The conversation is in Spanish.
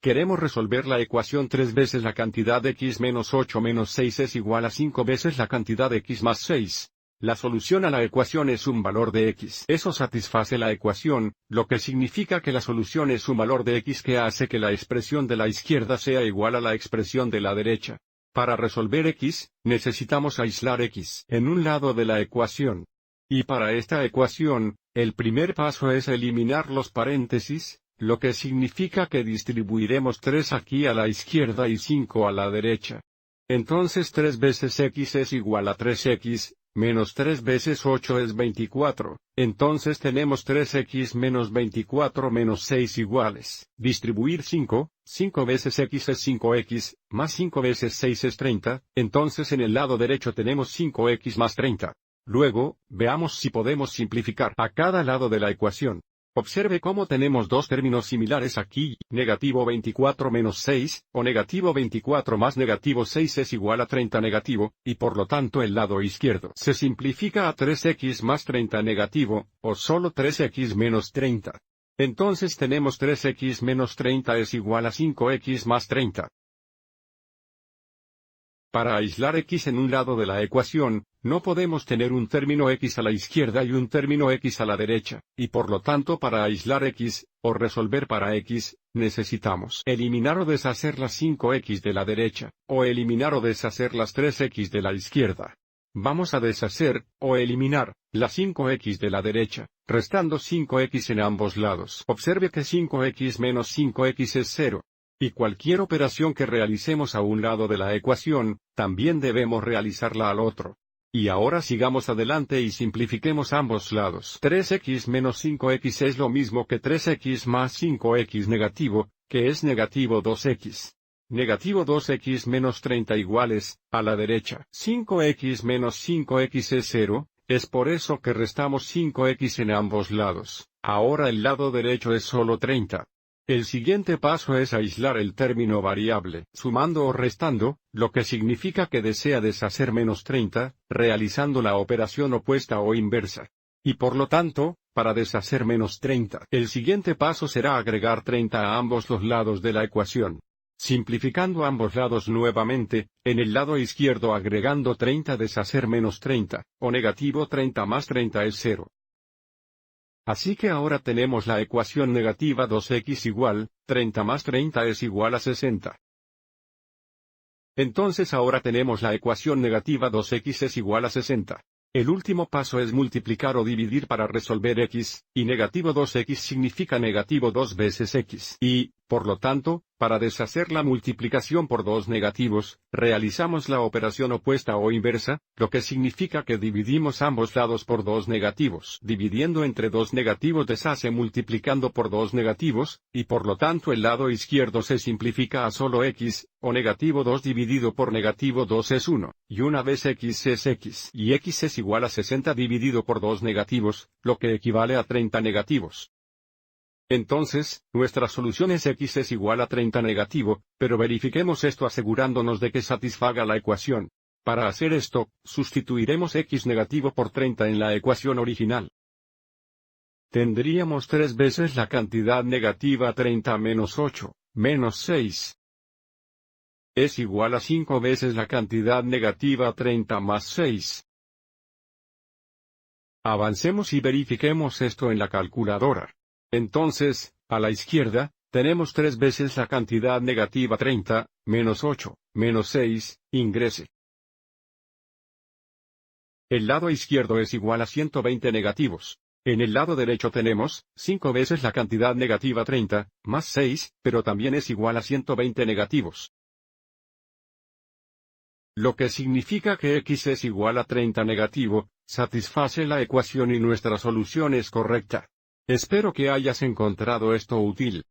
Queremos resolver la ecuación 3 veces la cantidad de x menos 8 menos 6 es igual a 5 veces la cantidad de x más 6. La solución a la ecuación es un valor de x. Eso satisface la ecuación, lo que significa que la solución es un valor de x que hace que la expresión de la izquierda sea igual a la expresión de la derecha. Para resolver x, necesitamos aislar x en un lado de la ecuación. Y para esta ecuación, el primer paso es eliminar los paréntesis, lo que significa que distribuiremos 3 aquí a la izquierda y 5 a la derecha. Entonces 3 veces x es igual a 3x, menos 3 veces 8 es 24, entonces tenemos 3x menos 24 menos 6 iguales. Distribuir 5 veces x es 5x, más 5 veces 6 es 30, entonces en el lado derecho tenemos 5x más 30. Luego, veamos si podemos simplificar a cada lado de la ecuación. Observe cómo tenemos dos términos similares aquí, negativo 24 menos 6, o negativo 24 más negativo 6 es igual a 30 negativo, y por lo tanto el lado izquierdo se simplifica a 3x más 30 negativo, o solo 3x menos 30. Entonces tenemos 3x menos 30 es igual a 5x más 30. Para aislar x en un lado de la ecuación, no podemos tener un término x a la izquierda y un término x a la derecha, y por lo tanto para aislar x, o resolver para x, necesitamos eliminar o deshacer las 5x de la derecha, o eliminar o deshacer las 3x de la izquierda. Vamos a deshacer, o eliminar, las 5x de la derecha, restando 5x en ambos lados. Observe que 5x menos 5x es 0. Y cualquier operación que realicemos a un lado de la ecuación, también debemos realizarla al otro. Y ahora sigamos adelante y simplifiquemos ambos lados. 3x menos 5x es lo mismo que 3x más 5x negativo, que es negativo 2x. Negativo 2x menos 30 iguales, a la derecha. 5x menos 5x es 0, es por eso que restamos 5x en ambos lados. Ahora el lado derecho es solo 30. El siguiente paso es aislar el término variable, sumando o restando, lo que significa que desea deshacer menos 30, realizando la operación opuesta o inversa. Y por lo tanto, para deshacer menos 30, el siguiente paso será agregar 30 a ambos los lados de la ecuación. Simplificando ambos lados nuevamente, en el lado izquierdo agregando 30 deshacer menos 30, o negativo 30 más 30 es 0. Así que ahora tenemos la ecuación negativa 2x igual, 30 más 30 es igual a 60. Entonces ahora tenemos la ecuación negativa 2x es igual a 60. El último paso es multiplicar o dividir para resolver x, y negativo 2x significa negativo 2 veces x. Y, por lo tanto, para deshacer la multiplicación por dos negativos, realizamos la operación opuesta o inversa, lo que significa que dividimos ambos lados por dos negativos. Dividiendo entre dos negativos deshace multiplicando por dos negativos, y por lo tanto el lado izquierdo se simplifica a solo x, o negativo 2 dividido por negativo 2 es 1, y una vez x es x, y x es igual a 60 dividido por dos negativos, lo que equivale a 30 negativos. Entonces, nuestra solución es x es igual a 30 negativo, pero verifiquemos esto asegurándonos de que satisfaga la ecuación. Para hacer esto, sustituiremos x negativo por 30 en la ecuación original. Tendríamos 3 veces la cantidad negativa 30 menos 8, menos 6. Es igual a 5 veces la cantidad negativa 30 más 6. Avancemos y verifiquemos esto en la calculadora. Entonces, a la izquierda, tenemos 3 veces la cantidad negativa 30, menos 8, menos 6, ingrese. El lado izquierdo es igual a 120 negativos. En el lado derecho tenemos 5 veces la cantidad negativa 30, más 6, pero también es igual a 120 negativos. Lo que significa que x es igual a 30 negativo, satisface la ecuación y nuestra solución es correcta. Espero que hayas encontrado esto útil.